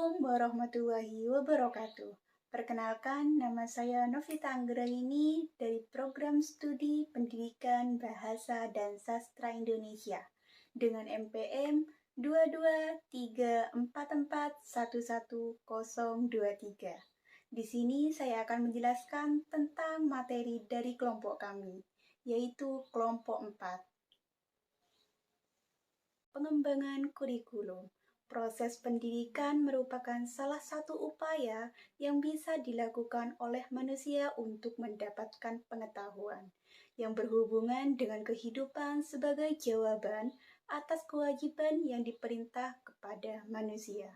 Assalamualaikum warahmatullahi wabarakatuh. Perkenalkan, nama saya Novita Anggraini dari Program Studi Pendidikan Bahasa dan Sastra Indonesia dengan MPM 22344111023. Di sini saya akan menjelaskan tentang materi dari kelompok kami, yaitu kelompok 4. Pengembangan kurikulum. Proses pendidikan merupakan salah satu upaya yang bisa dilakukan oleh manusia untuk mendapatkan pengetahuan yang berhubungan dengan kehidupan sebagai jawaban atas kewajiban yang diperintah kepada manusia.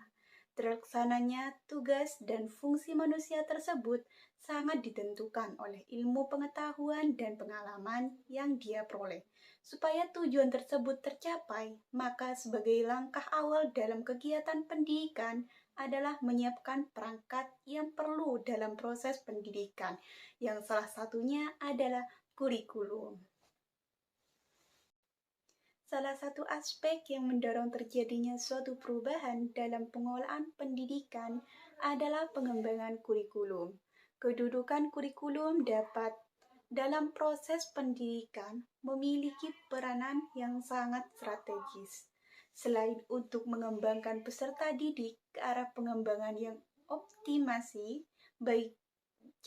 Terlaksananya tugas dan fungsi manusia tersebut sangat ditentukan oleh ilmu pengetahuan dan pengalaman yang dia peroleh. Supaya tujuan tersebut tercapai, maka sebagai langkah awal dalam kegiatan pendidikan adalah menyiapkan perangkat yang perlu dalam proses pendidikan, yang salah satunya adalah kurikulum. Salah satu aspek yang mendorong terjadinya suatu perubahan dalam pengolahan pendidikan adalah pengembangan kurikulum. Kedudukan kurikulum dapat dalam proses pendidikan memiliki peranan yang sangat strategis. Selain untuk mengembangkan peserta didik ke arah pengembangan yang optimasi, baik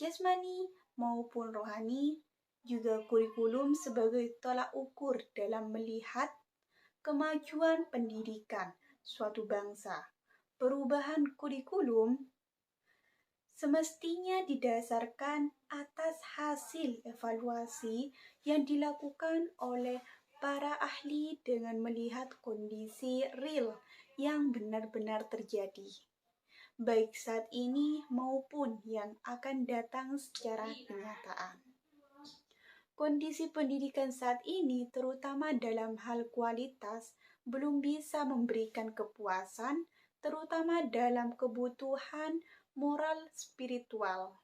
jasmani maupun rohani, juga kurikulum sebagai tolak ukur dalam melihat kemajuan pendidikan suatu bangsa. Perubahan kurikulum semestinya didasarkan atas hasil evaluasi yang dilakukan oleh para ahli dengan melihat kondisi real yang benar-benar terjadi, baik saat ini maupun yang akan datang secara kenyataan. Kondisi pendidikan saat ini, terutama dalam hal kualitas, belum bisa memberikan kepuasan, terutama dalam kebutuhan moral, spiritual,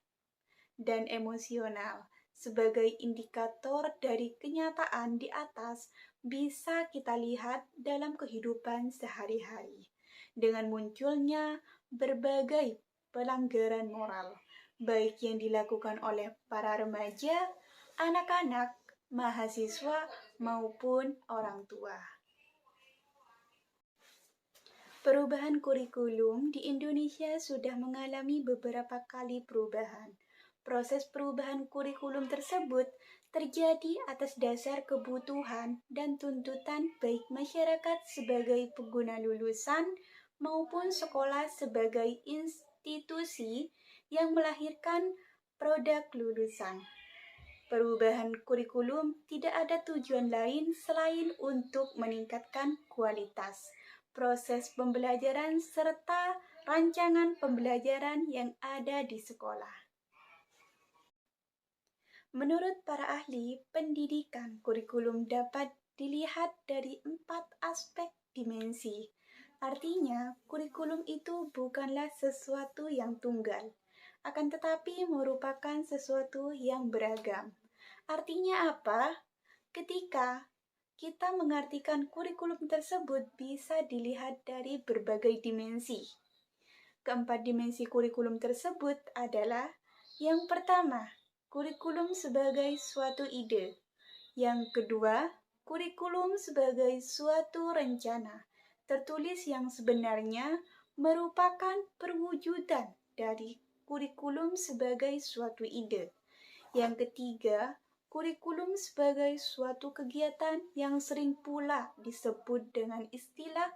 dan emosional. Sebagai indikator dari kenyataan di atas, bisa kita lihat dalam kehidupan sehari-hari. Dengan munculnya berbagai pelanggaran moral, baik yang dilakukan oleh para remaja, anak-anak, mahasiswa, maupun orang tua. Perubahan kurikulum di Indonesia sudah mengalami beberapa kali perubahan. Proses perubahan kurikulum tersebut terjadi atas dasar kebutuhan dan tuntutan baik masyarakat sebagai pengguna lulusan maupun sekolah sebagai institusi yang melahirkan produk lulusan. Perubahan kurikulum tidak ada tujuan lain selain untuk meningkatkan kualitas proses pembelajaran serta rancangan pembelajaran yang ada di sekolah. Menurut para ahli pendidikan, kurikulum dapat dilihat dari 4 aspek dimensi. Artinya, kurikulum itu bukanlah sesuatu yang tunggal, akan tetapi merupakan sesuatu yang beragam. Artinya apa? Ketika kita mengartikan kurikulum tersebut bisa dilihat dari berbagai dimensi. Keempat dimensi kurikulum tersebut adalah: yang pertama, kurikulum sebagai suatu ide. Yang kedua, kurikulum sebagai suatu rencana tertulis yang sebenarnya merupakan perwujudan dari kurikulum sebagai suatu ide. Yang ketiga, kurikulum sebagai suatu kegiatan yang sering pula disebut dengan istilah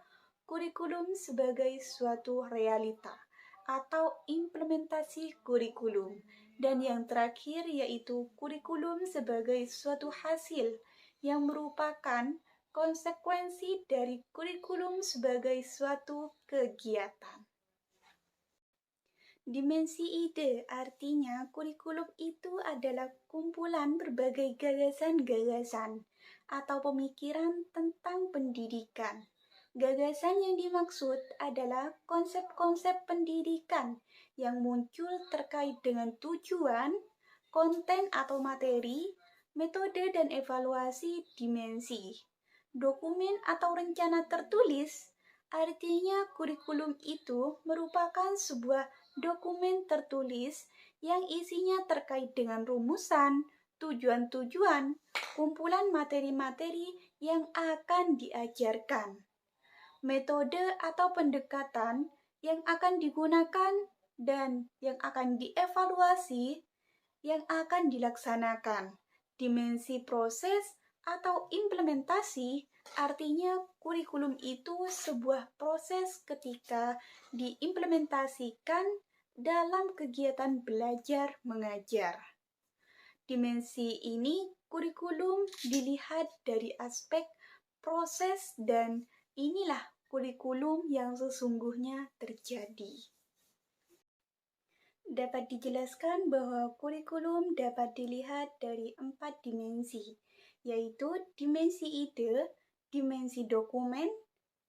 kurikulum sebagai suatu realita atau implementasi kurikulum. Dan yang terakhir yaitu kurikulum sebagai suatu hasil yang merupakan konsekuensi dari kurikulum sebagai suatu kegiatan. Dimensi ide artinya kurikulum itu adalah kumpulan berbagai gagasan-gagasan atau pemikiran tentang pendidikan. Gagasan yang dimaksud adalah konsep-konsep pendidikan yang muncul terkait dengan tujuan, konten atau materi, metode dan evaluasi dimensi. Dokumen atau rencana tertulis Artinya, kurikulum itu merupakan sebuah dokumen tertulis yang isinya terkait dengan rumusan, tujuan-tujuan, kumpulan materi-materi yang akan diajarkan, metode atau pendekatan yang akan digunakan, dan yang akan dievaluasi yang akan dilaksanakan. Dimensi proses atau implementasi artinya kurikulum itu sebuah proses ketika diimplementasikan dalam kegiatan belajar mengajar. Dimensi ini kurikulum dilihat dari aspek proses, dan inilah kurikulum yang sesungguhnya terjadi. Dapat dijelaskan bahwa kurikulum dapat dilihat dari 4 dimensi, yaitu dimensi ide, dimensi dokumen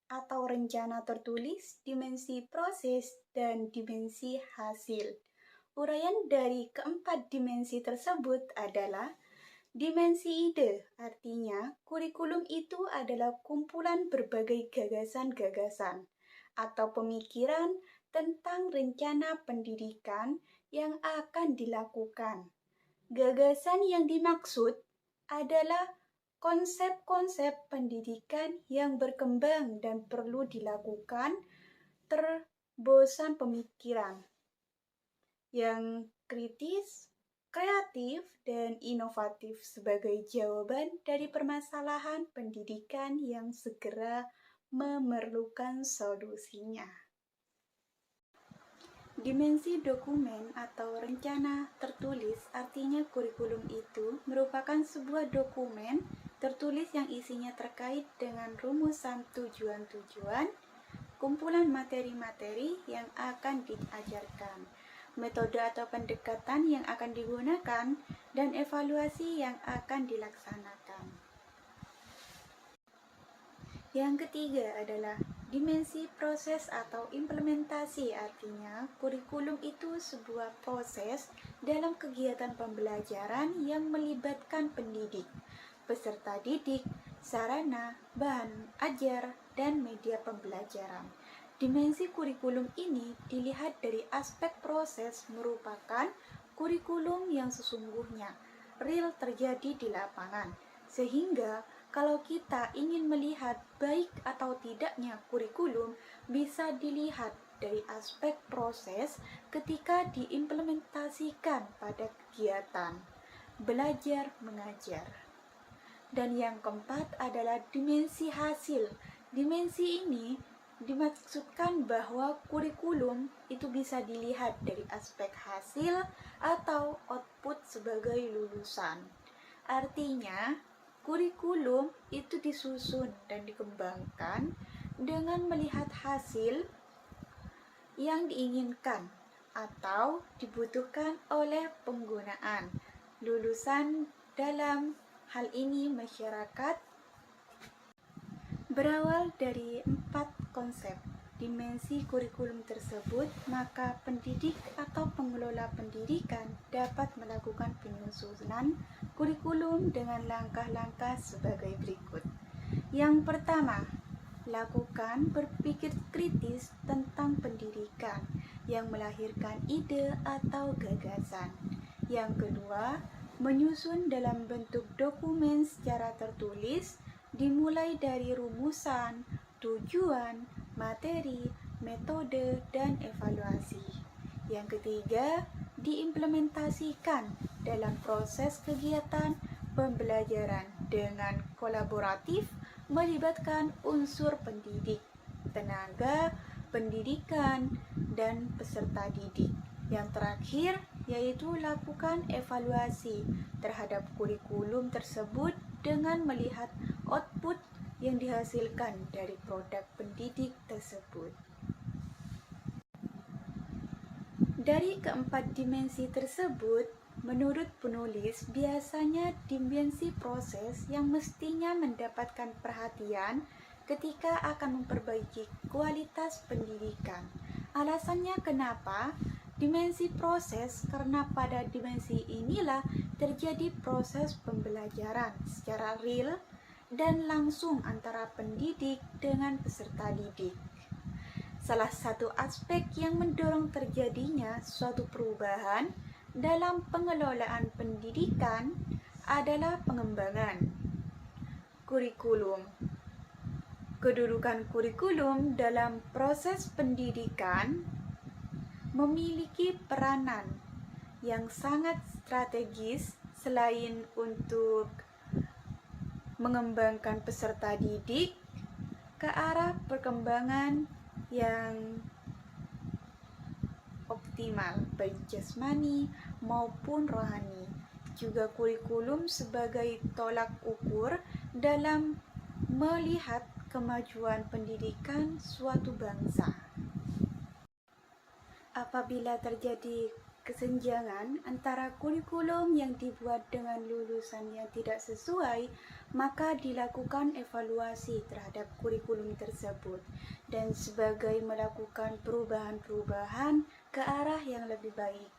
atau rencana tertulis, dimensi proses, dan dimensi hasil. Uraian dari keempat dimensi tersebut adalah dimensi ide, artinya kurikulum itu adalah kumpulan berbagai gagasan-gagasan atau pemikiran tentang rencana pendidikan yang akan dilakukan. Gagasan yang dimaksud adalah konsep-konsep pendidikan yang berkembang dan perlu dilakukan terbosan pemikiran yang kritis, kreatif, dan inovatif sebagai jawaban dari permasalahan pendidikan yang segera memerlukan solusinya. Dimensi dokumen atau rencana tertulis artinya kurikulum itu merupakan sebuah dokumen tertulis yang isinya terkait dengan rumusan tujuan-tujuan, kumpulan materi-materi yang akan diajarkan, metode atau pendekatan yang akan digunakan, dan evaluasi yang akan dilaksanakan. Yang ketiga adalah dimensi proses atau implementasi, artinya kurikulum itu sebuah proses dalam kegiatan pembelajaran yang melibatkan pendidik, peserta didik, sarana, bahan ajar, dan media pembelajaran. Dimensi kurikulum ini dilihat dari aspek proses merupakan kurikulum yang sesungguhnya real terjadi di lapangan, sehingga kalau kita ingin melihat baik atau tidaknya kurikulum bisa dilihat dari aspek proses ketika diimplementasikan pada kegiatan belajar mengajar. Dan yang keempat adalah dimensi hasil. Dimensi ini dimaksudkan bahwa kurikulum itu bisa dilihat dari aspek hasil atau output sebagai lulusan. Artinya, kurikulum itu disusun dan dikembangkan dengan melihat hasil yang diinginkan atau dibutuhkan oleh penggunaan lulusan, dalam hal ini masyarakat. Berawal dari 4 konsep dimensi kurikulum tersebut, maka pendidik atau pengelola pendidikan dapat melakukan penyusunan kurikulum dengan langkah-langkah sebagai berikut. Yang pertama, lakukan berpikir kritis tentang pendidikan yang melahirkan ide atau gagasan. Yang kedua, menyusun dalam bentuk dokumen secara tertulis dimulai dari rumusan, tujuan, materi, metode, dan evaluasi. Yang ketiga, diimplementasikan dalam proses kegiatan pembelajaran dengan kolaboratif melibatkan unsur pendidik, tenaga pendidikan, dan peserta didik. Yang terakhir yaitu lakukan evaluasi terhadap kurikulum tersebut dengan melihat output yang dihasilkan dari produk pendidik tersebut. Dari keempat dimensi tersebut, menurut penulis, biasanya dimensi proses yang mestinya mendapatkan perhatian ketika akan memperbaiki kualitas pendidikan. Alasannya kenapa? Dimensi proses karena pada dimensi inilah terjadi proses pembelajaran secara real dan langsung antara pendidik dengan peserta didik. Salah satu aspek yang mendorong terjadinya suatu perubahan dalam pengelolaan pendidikan adalah pengembangan kurikulum. Kedudukan kurikulum dalam proses pendidikan memiliki peranan yang sangat strategis selain untuk mengembangkan peserta didik ke arah perkembangan yang optimal baik jasmani maupun rohani. Juga kurikulum sebagai tolak ukur dalam melihat kemajuan pendidikan suatu bangsa. Apabila terjadi kesenjangan antara kurikulum yang dibuat dengan lulusan yang tidak sesuai, maka dilakukan evaluasi terhadap kurikulum tersebut dan sebagai melakukan perubahan-perubahan ke arah yang lebih baik.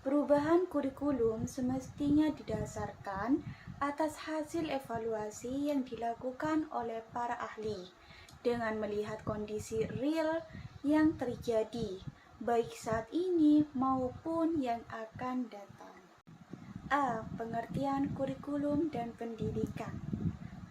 Perubahan kurikulum semestinya didasarkan atas hasil evaluasi yang dilakukan oleh para ahli dengan melihat kondisi real yang terjadi baik saat ini maupun yang akan datang. A. Pengertian kurikulum dan pendidikan.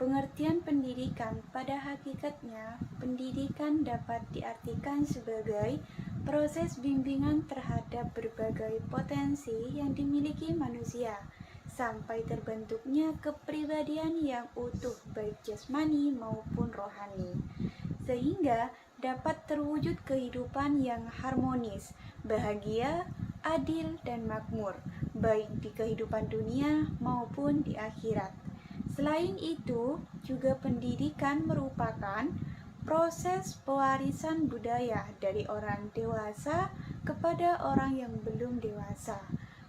Pengertian pendidikan pada hakikatnya, pendidikan dapat diartikan sebagai proses bimbingan terhadap berbagai potensi yang dimiliki manusia sampai terbentuknya kepribadian yang utuh baik jasmani maupun rohani, sehingga dapat terwujud kehidupan yang harmonis, bahagia, adil, dan makmur, baik di kehidupan dunia maupun di akhirat. Selain itu, juga pendidikan merupakan proses pewarisan budaya dari orang dewasa kepada orang yang belum dewasa.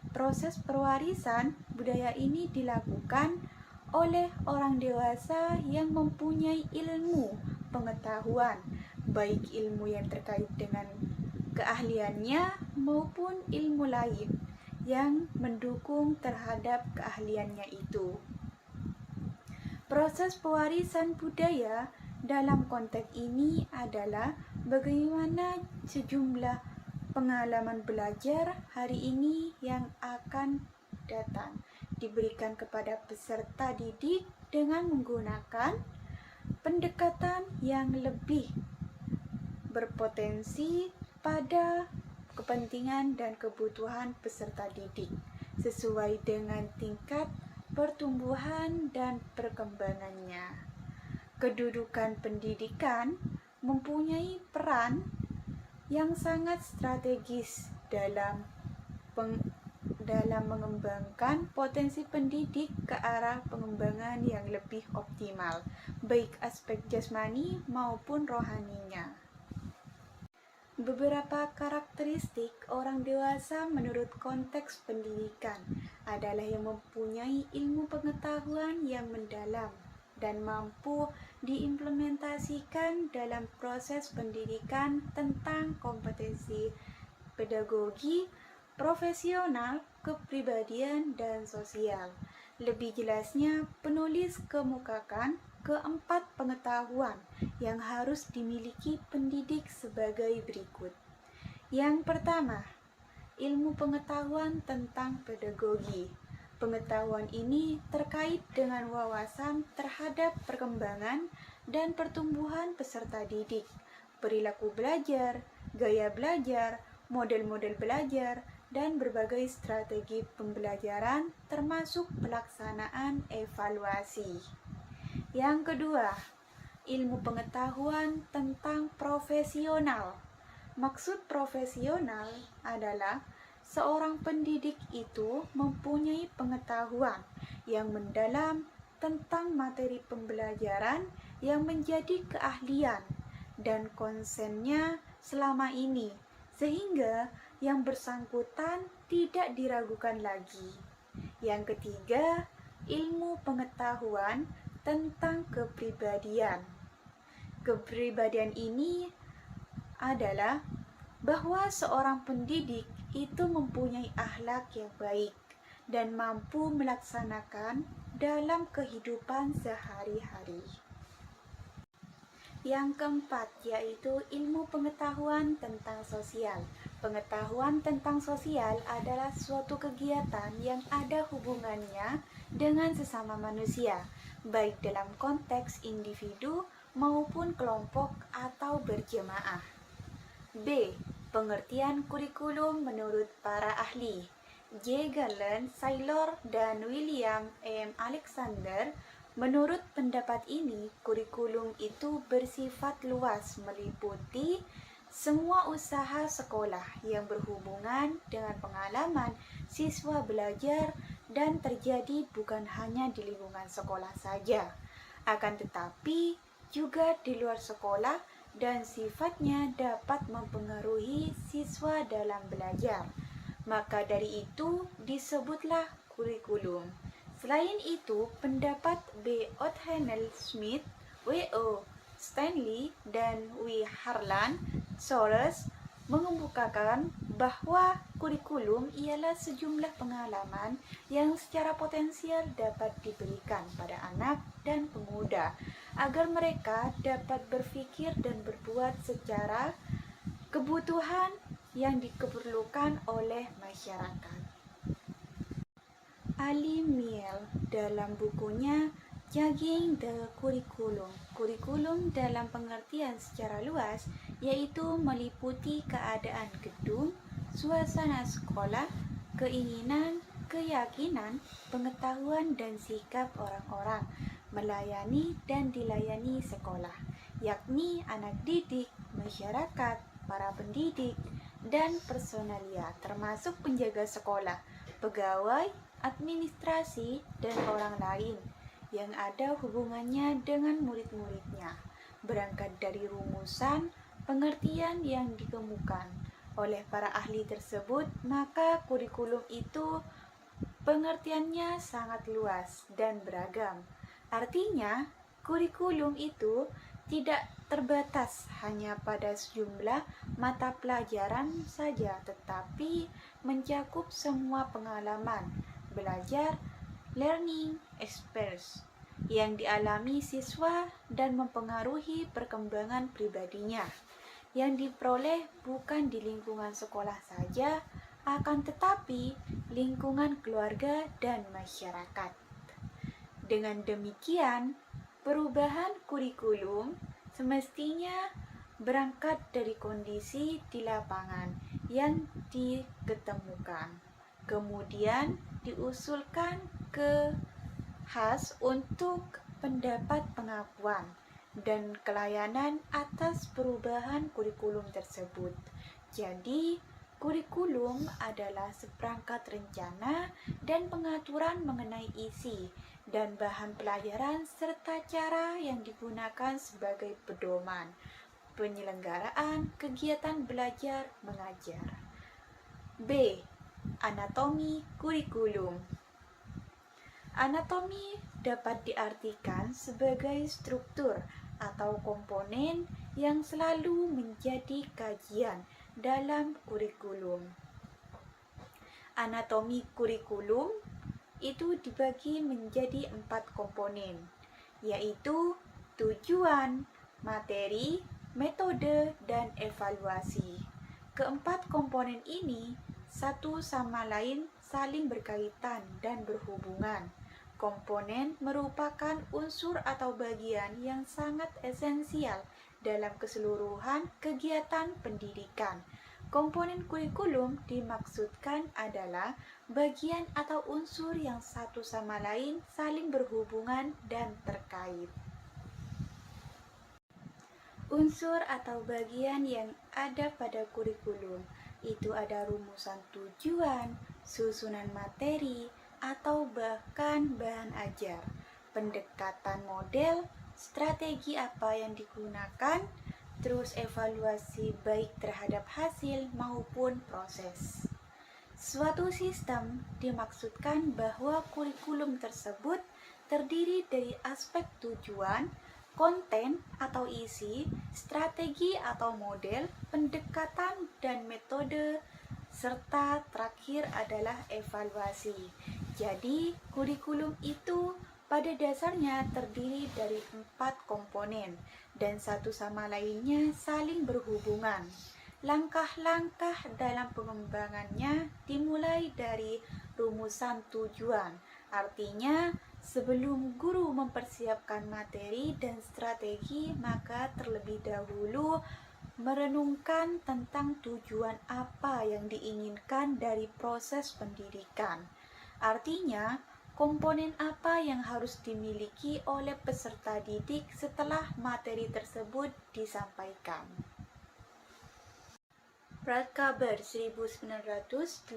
Proses pewarisan budaya ini dilakukan oleh orang dewasa yang mempunyai ilmu pengetahuan, baik ilmu yang terkait dengan keahliannya maupun ilmu lain yang mendukung terhadap keahliannya itu. Proses pewarisan budaya dalam konteks ini adalah bagaimana sejumlah pengalaman belajar hari ini yang akan datang diberikan kepada peserta didik dengan menggunakan pendekatan yang lebih berpotensi pada kepentingan dan kebutuhan peserta didik sesuai dengan tingkat pertumbuhan dan perkembangannya. Kedudukan pendidikan mempunyai peran yang sangat strategis dalam mengembangkan potensi pendidik ke arah pengembangan yang lebih optimal, baik aspek jasmani maupun rohaninya. Beberapa karakteristik orang dewasa menurut konteks pendidikan adalah yang mempunyai ilmu pengetahuan yang mendalam dan mampu diimplementasikan dalam proses pendidikan tentang kompetensi pedagogi, profesional, kepribadian, dan sosial. Lebih jelasnya, penulis kemukakan keempat pengetahuan yang harus dimiliki pendidik sebagai berikut. Yang pertama, ilmu pengetahuan tentang pedagogi. Pengetahuan ini terkait dengan wawasan terhadap perkembangan dan pertumbuhan peserta didik, perilaku belajar, gaya belajar, model-model belajar, dan berbagai strategi pembelajaran termasuk pelaksanaan evaluasi. Yang kedua, ilmu pengetahuan tentang profesional. Maksud profesional adalah seorang pendidik itu mempunyai pengetahuan yang mendalam tentang materi pembelajaran yang menjadi keahlian dan konsennya selama ini, sehingga yang bersangkutan tidak diragukan lagi. Yang ketiga, ilmu pengetahuan tentang kepribadian. Kepribadian ini adalah bahwa seorang pendidik itu mempunyai akhlak yang baik dan mampu melaksanakan dalam kehidupan sehari-hari. Yang keempat yaitu ilmu pengetahuan tentang sosial. Pengetahuan tentang sosial adalah suatu kegiatan yang ada hubungannya dengan sesama manusia, baik dalam konteks individu maupun kelompok atau berjemaah. B. Pengertian kurikulum menurut para ahli. J. Garland, Saylor, dan William M. Alexander. Menurut pendapat ini, kurikulum itu bersifat luas, meliputi semua usaha sekolah yang berhubungan dengan pengalaman siswa belajar dan terjadi bukan hanya di lingkungan sekolah saja, akan tetapi juga di luar sekolah dan sifatnya dapat mempengaruhi siswa dalam belajar. Maka dari itu disebutlah kurikulum. Selain itu, pendapat B. Othniel Smith, W. O. Stanley, dan W. Harlan Soros mengemukakan bahwa kurikulum ialah sejumlah pengalaman yang secara potensial dapat diberikan pada anak dan pemuda agar mereka dapat berpikir dan berbuat secara kebutuhan yang diperlukan oleh masyarakat. Ali Miel dalam bukunya Judging the Curriculum. Kurikulum dalam pengertian secara luas yaitu meliputi keadaan gedung, suasana sekolah, keinginan, keyakinan, pengetahuan dan sikap orang-orang melayani dan dilayani sekolah, yakni anak didik, masyarakat, para pendidik, dan personalia termasuk penjaga sekolah, pegawai, administrasi, dan orang lain yang ada hubungannya dengan murid-muridnya, berangkat dari rumusan pengertian yang dikemukakan oleh para ahli tersebut. Maka kurikulum itu pengertiannya sangat luas dan beragam. Artinya, kurikulum itu tidak terbatas hanya pada sejumlah mata pelajaran saja, tetapi mencakup semua pengalaman belajar, learning experience yang dialami siswa dan mempengaruhi perkembangan pribadinya yang diperoleh bukan di lingkungan sekolah saja, akan tetapi lingkungan keluarga dan masyarakat. Dengan demikian, perubahan kurikulum semestinya berangkat dari kondisi di lapangan yang diketemukan, kemudian diusulkan ke khas untuk pendapat pengakuan dan kelayanan atas perubahan kurikulum tersebut. Jadi, kurikulum adalah seperangkat rencana dan pengaturan mengenai isi dan bahan pelajaran serta cara yang digunakan sebagai pedoman penyelenggaraan kegiatan belajar mengajar. B. Anatomi kurikulum. Anatomi dapat diartikan sebagai struktur atau komponen yang selalu menjadi kajian dalam kurikulum. Anatomi kurikulum itu dibagi menjadi 4 komponen, yaitu tujuan, materi, metode, dan evaluasi. Keempat komponen ini satu sama lain saling berkaitan dan berhubungan. Komponen merupakan unsur atau bagian yang sangat esensial dalam keseluruhan kegiatan pendidikan. Komponen kurikulum dimaksudkan adalah bagian atau unsur yang satu sama lain saling berhubungan dan terkait. Unsur atau bagian yang ada pada kurikulum itu ada rumusan tujuan, susunan materi, atau bahkan bahan ajar, pendekatan model, strategi apa yang digunakan, terus evaluasi baik terhadap hasil maupun proses. Suatu sistem dimaksudkan bahwa kurikulum tersebut terdiri dari aspek tujuan, konten atau isi, strategi atau model, pendekatan dan metode, serta terakhir adalah evaluasi. Jadi, kurikulum itu pada dasarnya terdiri dari 4 komponen dan satu sama lainnya saling berhubungan. Langkah-langkah dalam pengembangannya dimulai dari rumusan tujuan. Artinya, sebelum guru mempersiapkan materi dan strategi, maka terlebih dahulu merenungkan tentang tujuan apa yang diinginkan dari proses pendidikan. Artinya, komponen apa yang harus dimiliki oleh peserta didik setelah materi tersebut disampaikan. Pratkabar 1988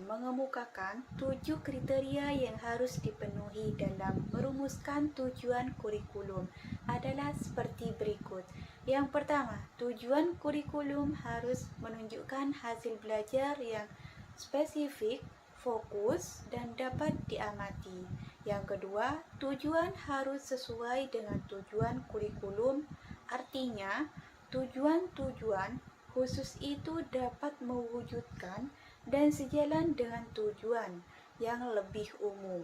mengemukakan 7 kriteria yang harus dipenuhi dalam merumuskan tujuan kurikulum adalah seperti berikut. Yang pertama, tujuan kurikulum harus menunjukkan hasil belajar yang spesifik, fokus, dan dapat diamati. Yang kedua, tujuan harus sesuai dengan tujuan kurikulum, artinya tujuan-tujuan khusus itu dapat mewujudkan dan sejalan dengan tujuan yang lebih umum.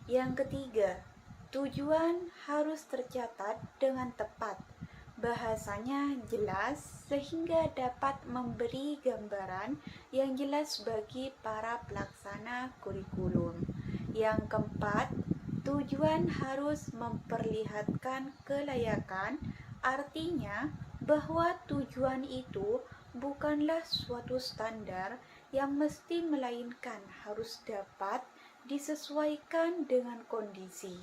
Yang ketiga, tujuan harus tercatat dengan tepat, bahasanya jelas sehingga dapat memberi gambaran yang jelas bagi para pelaksana kurikulum. Yang keempat, tujuan harus memperlihatkan kelayakan, artinya bahwa tujuan itu bukanlah suatu standar yang mesti, melainkan harus dapat disesuaikan dengan kondisi.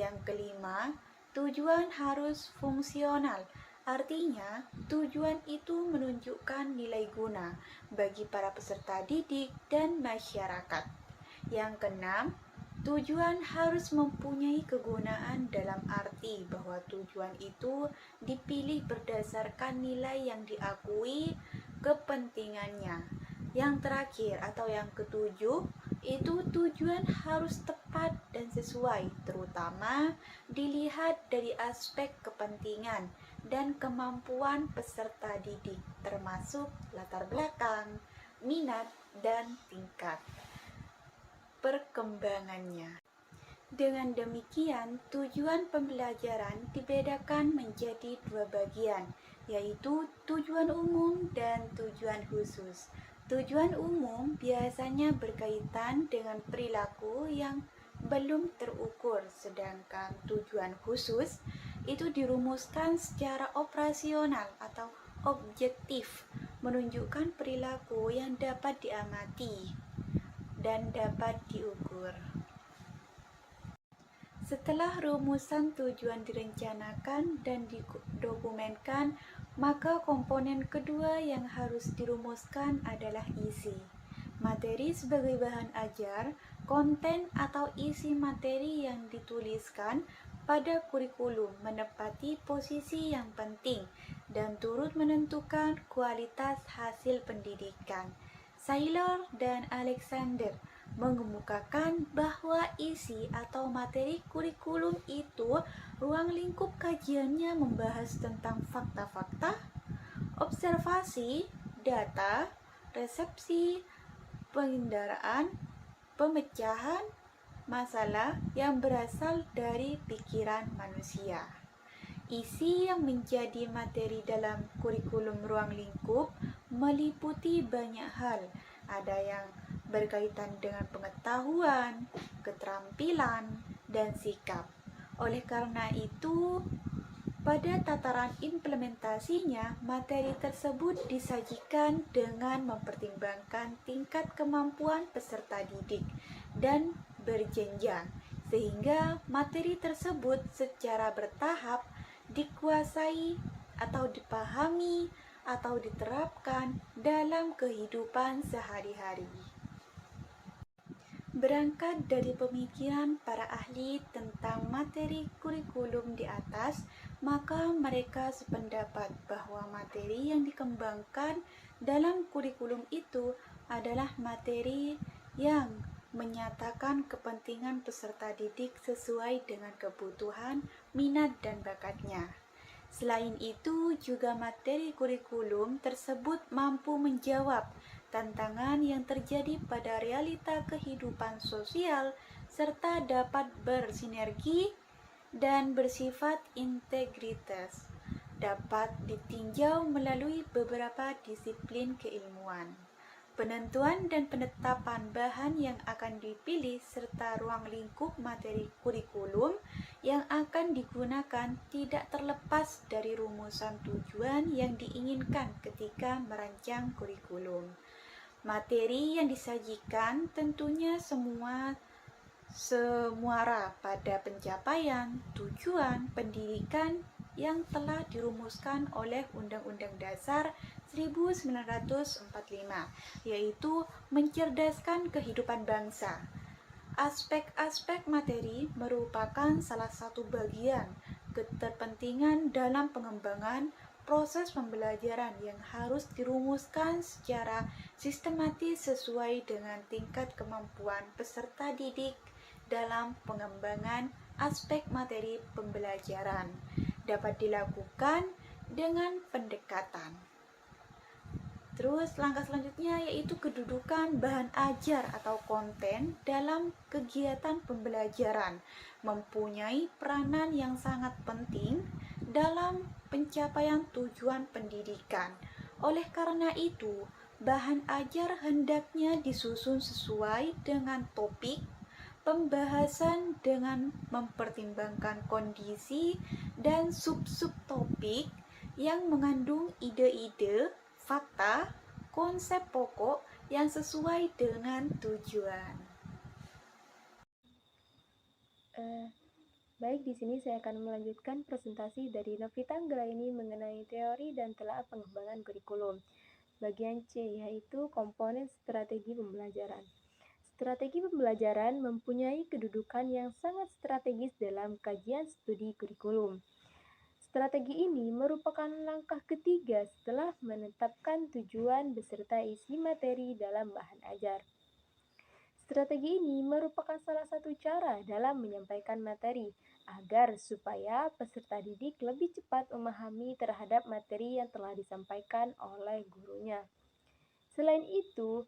Yang kelima, tujuan harus fungsional, artinya tujuan itu menunjukkan nilai guna bagi para peserta didik dan masyarakat. Yang keenam, tujuan harus mempunyai kegunaan dalam arti bahwa tujuan itu dipilih berdasarkan nilai yang diakui kepentingannya. Yang terakhir atau yang ketujuh, itu tujuan harus tepat dan sesuai, terutama dilihat dari aspek kepentingan dan kemampuan peserta didik, termasuk latar belakang, minat, dan tingkat perkembangannya. Dengan demikian, tujuan pembelajaran dibedakan menjadi 2 bagian, yaitu tujuan umum dan tujuan khusus. Tujuan umum biasanya berkaitan dengan perilaku yang belum terukur, sedangkan tujuan khusus itu dirumuskan secara operasional atau objektif, menunjukkan perilaku yang dapat diamati dan dapat diukur. Setelah rumusan tujuan direncanakan dan didokumenkan, maka komponen kedua yang harus dirumuskan adalah isi. Materi sebagai bahan ajar, konten atau isi materi yang dituliskan pada kurikulum menempati posisi yang penting dan turut menentukan kualitas hasil pendidikan. Saylor dan Alexander mengemukakan bahwa isi atau materi kurikulum itu ruang lingkup kajiannya membahas tentang fakta-fakta, observasi, data, resepsi, penginderaan, pemecahan masalah yang berasal dari pikiran manusia. Isi yang menjadi materi dalam kurikulum ruang lingkup meliputi banyak hal. Ada yang berkaitan dengan pengetahuan, keterampilan, dan sikap. Oleh karena itu, pada tataran implementasinya, materi tersebut disajikan dengan mempertimbangkan tingkat kemampuan peserta didik dan berjenjang, sehingga materi tersebut secara bertahap dikuasai atau dipahami atau diterapkan dalam kehidupan sehari-hari. Berangkat dari pemikiran para ahli tentang materi kurikulum di atas, maka mereka sependapat bahwa materi yang dikembangkan dalam kurikulum itu adalah materi yang menyatakan kepentingan peserta didik sesuai dengan kebutuhan, minat, dan bakatnya. Selain itu, juga materi kurikulum tersebut mampu menjawab tantangan yang terjadi pada realita kehidupan sosial, serta dapat bersinergi dan bersifat integritas. Dapat ditinjau melalui beberapa disiplin keilmuan. Penentuan dan penetapan bahan yang akan dipilih serta ruang lingkup materi kurikulum yang akan digunakan tidak terlepas dari rumusan tujuan yang diinginkan ketika merancang kurikulum. Materi yang disajikan tentunya semuara pada pencapaian tujuan pendidikan yang telah dirumuskan oleh Undang-Undang Dasar 1945, yaitu mencerdaskan kehidupan bangsa. Aspek-aspek materi merupakan salah satu bagian keterpentingan dalam pengembangan proses pembelajaran yang harus dirumuskan secara sistematis sesuai dengan tingkat kemampuan peserta didik dalam pengembangan aspek materi pembelajaran. Dapat dilakukan dengan pendekatan. Terus langkah selanjutnya yaitu kedudukan bahan ajar atau konten dalam kegiatan pembelajaran mempunyai peranan yang sangat penting dalam pencapaian tujuan pendidikan. Oleh karena itu, bahan ajar hendaknya disusun sesuai dengan topik pembahasan dengan mempertimbangkan kondisi dan sub-sub topik yang mengandung ide-ide, fakta, konsep pokok yang sesuai dengan tujuan. Baik, di sini saya akan melanjutkan presentasi dari Novita Anggraini mengenai teori dan telaah pengembangan kurikulum. Bagian C, yaitu komponen strategi pembelajaran. Strategi pembelajaran mempunyai kedudukan yang sangat strategis dalam kajian studi kurikulum. Strategi ini merupakan langkah ketiga setelah menetapkan tujuan beserta isi materi dalam bahan ajar. Strategi ini merupakan salah satu cara dalam menyampaikan materi agar supaya peserta didik lebih cepat memahami terhadap materi yang telah disampaikan oleh gurunya. Selain itu,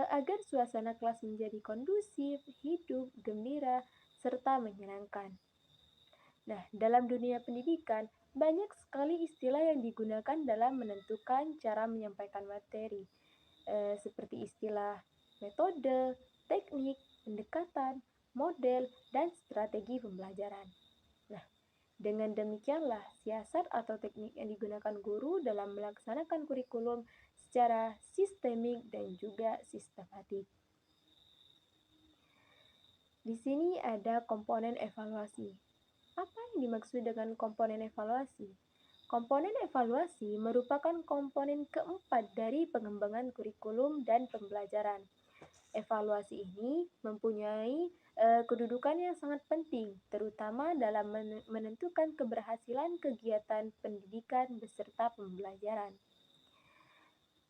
agar suasana kelas menjadi kondusif, hidup, gembira, serta menyenangkan. Nah, dalam dunia pendidikan, banyak sekali istilah yang digunakan dalam menentukan cara menyampaikan materi, seperti istilah metode, teknik, pendekatan, model, dan strategi pembelajaran. Nah, dengan demikianlah siasat atau teknik yang digunakan guru dalam melaksanakan kurikulum secara sistemik dan juga sistematik. Di sini ada komponen evaluasi. Apa yang dimaksud dengan komponen evaluasi? Komponen evaluasi merupakan komponen keempat dari pengembangan kurikulum dan pembelajaran. Evaluasi ini mempunyai kedudukan yang sangat penting, terutama dalam menentukan keberhasilan kegiatan pendidikan beserta pembelajaran.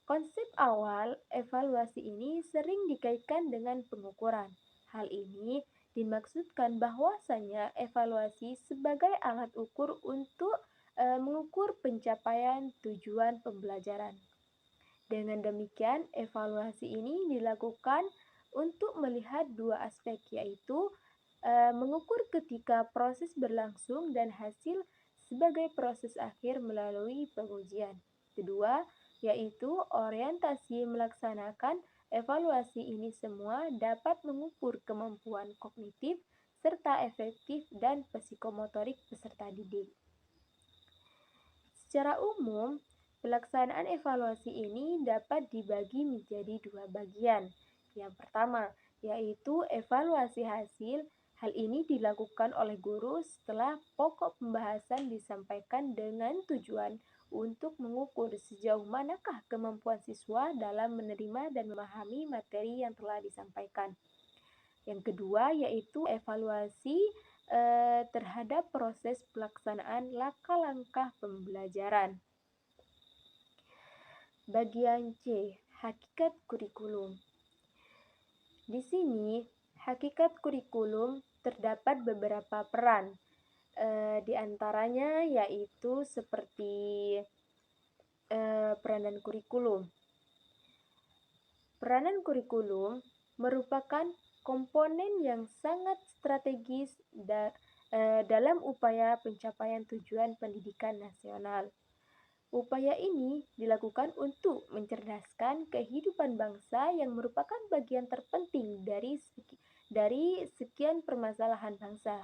Konsep awal evaluasi ini sering dikaitkan dengan pengukuran. Hal ini dimaksudkan bahwasanya evaluasi sebagai alat ukur untuk mengukur pencapaian tujuan pembelajaran. Dengan demikian, evaluasi ini dilakukan untuk melihat dua aspek, yaitu mengukur ketika proses berlangsung dan hasil sebagai proses akhir melalui pengujian. Kedua, yaitu orientasi melaksanakan evaluasi ini semua dapat mengukur kemampuan kognitif serta efektif dan psikomotorik peserta didik. Secara umum, pelaksanaan evaluasi ini dapat dibagi menjadi dua bagian. Yang pertama, yaitu evaluasi hasil. Hal ini dilakukan oleh guru setelah pokok pembahasan disampaikan dengan tujuan untuk mengukur sejauh manakah kemampuan siswa dalam menerima dan memahami materi yang telah disampaikan. Yang kedua, yaitu evaluasi terhadap proses pelaksanaan langkah-langkah pembelajaran. Bagian C, hakikat kurikulum. Di sini, hakikat kurikulum terdapat beberapa peran, di antaranya yaitu seperti peranan kurikulum. Peranan kurikulum merupakan komponen yang sangat strategis dalam upaya pencapaian tujuan pendidikan nasional. Upaya ini dilakukan untuk mencerdaskan kehidupan bangsa yang merupakan bagian terpenting dari sekian permasalahan bangsa.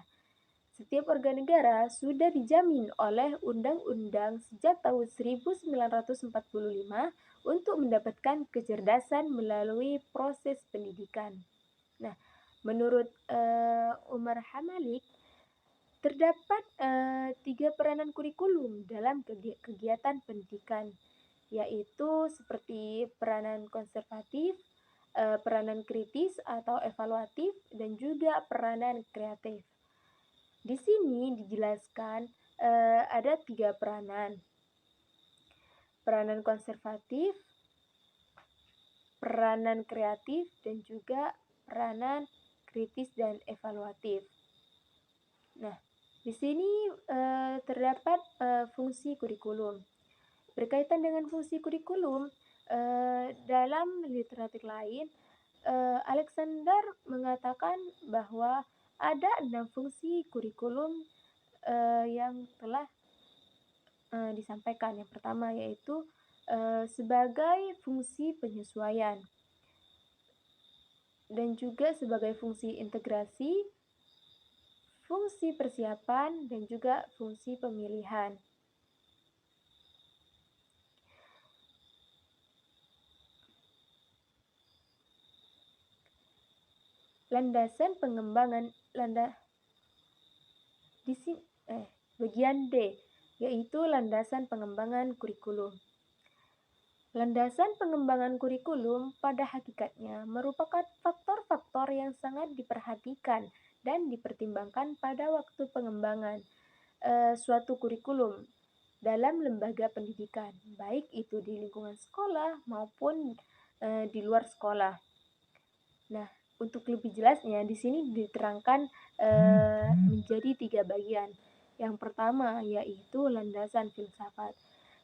Setiap warga negara sudah dijamin oleh undang-undang sejak tahun 1945 untuk mendapatkan kecerdasan melalui proses pendidikan. Nah, menurut Umar Hamalik, terdapat 3 peranan kurikulum dalam kegiatan pendidikan, yaitu seperti peranan konservatif, peranan kritis atau evaluatif, dan juga peranan kreatif. Di sini dijelaskan ada 3 peranan. Peranan konservatif, peranan kreatif, dan juga peranan kritis dan evaluatif. Nah, di sini terdapat fungsi kurikulum. Berkaitan dengan fungsi kurikulum, dalam literatur lain, Alexander mengatakan bahwa ada 6 fungsi kurikulum yang telah disampaikan. Yang pertama yaitu sebagai fungsi penyesuaian dan juga sebagai fungsi integrasi, fungsi persiapan, dan juga fungsi pemilihan. Landasan pengembangan bagian D, yaitu landasan pengembangan kurikulum. Landasan pengembangan kurikulum pada hakikatnya merupakan faktor-faktor yang sangat diperhatikan dan dipertimbangkan pada waktu pengembangan suatu kurikulum dalam lembaga pendidikan, baik itu di lingkungan sekolah maupun di luar sekolah. Nah, untuk lebih jelasnya di sini diterangkan menjadi 3 bagian. Yang pertama yaitu landasan filsafat.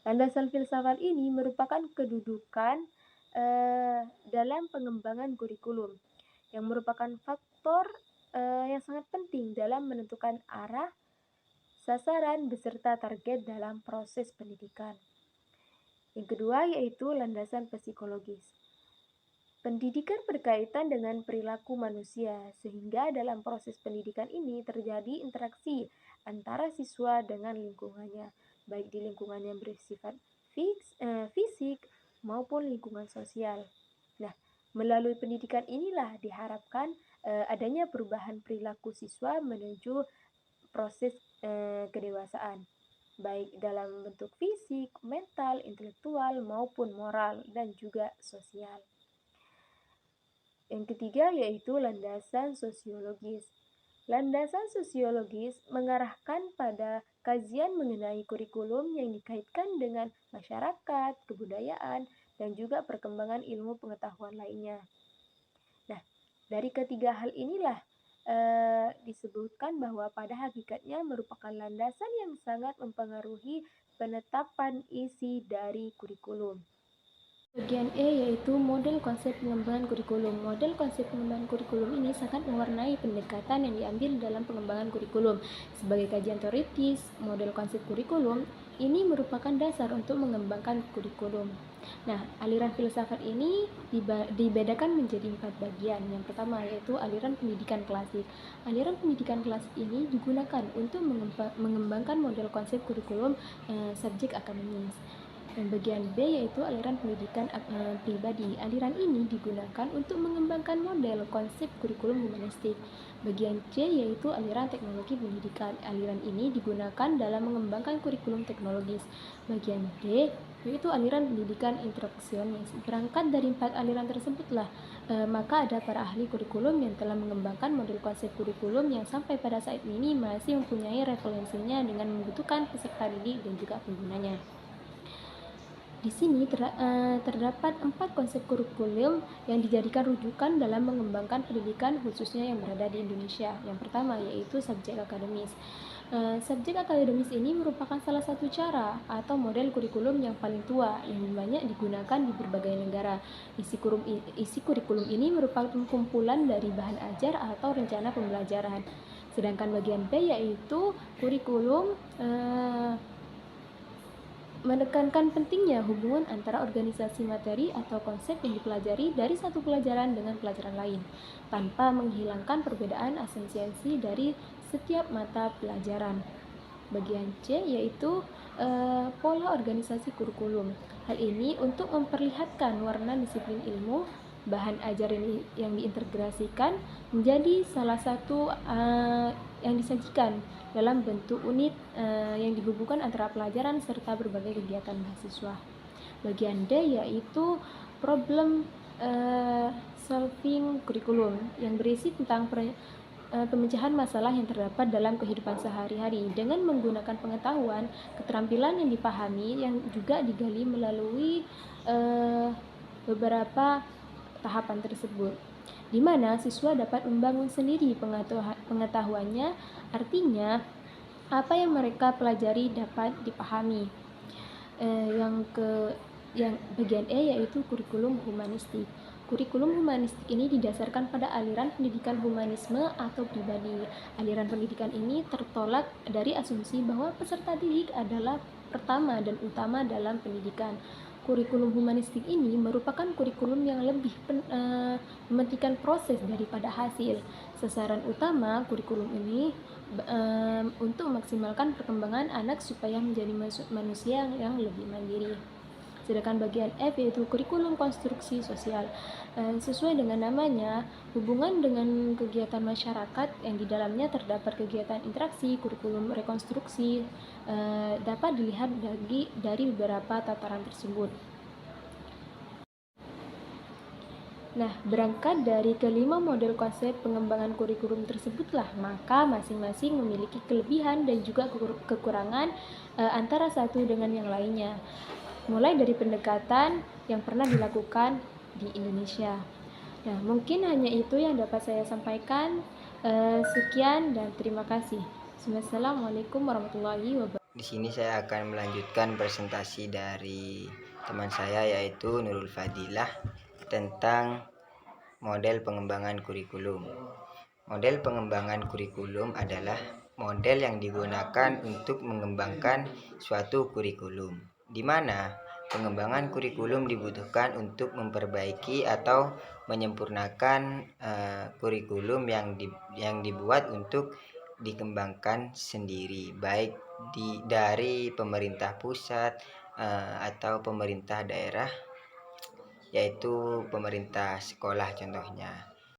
Landasan filsafat ini merupakan kedudukan dalam pengembangan kurikulum yang merupakan faktor yang sangat penting dalam menentukan arah, sasaran, beserta target dalam proses pendidikan. Yang kedua yaitu landasan psikologis. Pendidikan berkaitan dengan perilaku manusia, sehingga dalam proses pendidikan ini terjadi interaksi antara siswa dengan lingkungannya, baik di lingkungan yang bersifat fisik maupun lingkungan sosial. Nah, melalui pendidikan inilah diharapkan adanya perubahan perilaku siswa menuju proses kedewasaan, baik dalam bentuk fisik, mental, intelektual, maupun moral, dan juga sosial. Yang ketiga yaitu landasan sosiologis. Landasan sosiologis mengarahkan pada kajian mengenai kurikulum yang dikaitkan dengan masyarakat, kebudayaan, dan juga perkembangan ilmu pengetahuan lainnya. Nah, dari ketiga hal inilah disebutkan bahwa pada hakikatnya merupakan landasan yang sangat mempengaruhi penetapan isi dari kurikulum. Bagian E yaitu model konsep pengembangan kurikulum. Model konsep pengembangan kurikulum ini sangat mewarnai pendekatan yang diambil dalam pengembangan kurikulum. Sebagai kajian teoritis, model konsep kurikulum ini merupakan dasar untuk mengembangkan kurikulum. Nah, aliran filsafat ini dibedakan menjadi 4 bagian. Yang pertama yaitu aliran pendidikan klasik. Aliran pendidikan klasik ini digunakan untuk mengembangkan model konsep kurikulum subjek akademis. Dan bagian B yaitu aliran pendidikan pribadi. Aliran ini digunakan untuk mengembangkan model konsep kurikulum humanistik. Bagian C yaitu aliran teknologi pendidikan. Aliran ini digunakan dalam mengembangkan kurikulum teknologis. Bagian D yaitu aliran pendidikan interaksionis. Berangkat dari 4 aliran tersebutlah maka ada para ahli kurikulum yang telah mengembangkan model konsep kurikulum yang sampai pada saat ini masih mempunyai referensinya dengan membutuhkan peserta didik dan juga penggunanya. Di sini terdapat 4 konsep kurikulum yang dijadikan rujukan dalam mengembangkan pendidikan khususnya yang berada di Indonesia. Yang pertama yaitu subjek akademis. Subjek akademis ini merupakan salah satu cara atau model kurikulum yang paling tua yang banyak digunakan di berbagai negara. Isi kurikulum ini merupakan kumpulan dari bahan ajar atau rencana pembelajaran. Sedangkan bagian B yaitu kurikulum menekankan pentingnya hubungan antara organisasi materi atau konsep yang dipelajari dari satu pelajaran dengan pelajaran lain, tanpa menghilangkan perbedaan esensi dari setiap mata pelajaran. Bagian C yaitu pola organisasi kurikulum. Hal ini untuk memperlihatkan warna disiplin ilmu, bahan ajar yang diintegrasikan menjadi salah satu yang disajikan dalam bentuk unit yang dihubungkan antara pelajaran serta berbagai kegiatan mahasiswa. Bagian D yaitu problem solving kurikulum yang berisi tentang pemecahan masalah yang terdapat dalam kehidupan sehari-hari dengan menggunakan pengetahuan, keterampilan yang dipahami yang juga digali melalui beberapa tahapan tersebut, di mana siswa dapat membangun sendiri pengetahuannya, artinya apa yang mereka pelajari dapat dipahami. Yang bagian E yaitu kurikulum humanistik. Kurikulum humanistik ini didasarkan pada aliran pendidikan humanisme atau pribadi. Aliran pendidikan ini tertolak dari asumsi bahwa peserta didik adalah pertama dan utama dalam pendidikan. Kurikulum humanistik ini merupakan kurikulum yang lebih mementingkan proses daripada hasil. Sasaran utama kurikulum ini untuk memaksimalkan perkembangan anak supaya menjadi manusia yang lebih mandiri. Sedangkan bagian F yaitu kurikulum konstruksi sosial. Sesuai dengan namanya, hubungan dengan kegiatan masyarakat yang di dalamnya terdapat kegiatan interaksi, kurikulum rekonstruksi dapat dilihat dari beberapa tataran tersebut. Nah, berangkat dari kelima model konsep pengembangan kurikulum tersebutlah, maka masing-masing memiliki kelebihan dan juga kekurangan antara satu dengan yang lainnya. Mulai dari pendekatan yang pernah dilakukan di Indonesia. Nah, mungkin hanya itu yang dapat saya sampaikan. Sekian dan terima kasih. Wassalamualaikum warahmatullahi wabarakatuh. Di sini saya akan melanjutkan presentasi dari teman saya yaitu Nurul Fadilah tentang model pengembangan kurikulum. Model pengembangan kurikulum adalah model yang digunakan untuk mengembangkan suatu kurikulum, di mana pengembangan kurikulum dibutuhkan untuk memperbaiki atau menyempurnakan kurikulum yang dibuat untuk dikembangkan sendiri, baik dari pemerintah pusat atau pemerintah daerah, yaitu pemerintah sekolah contohnya.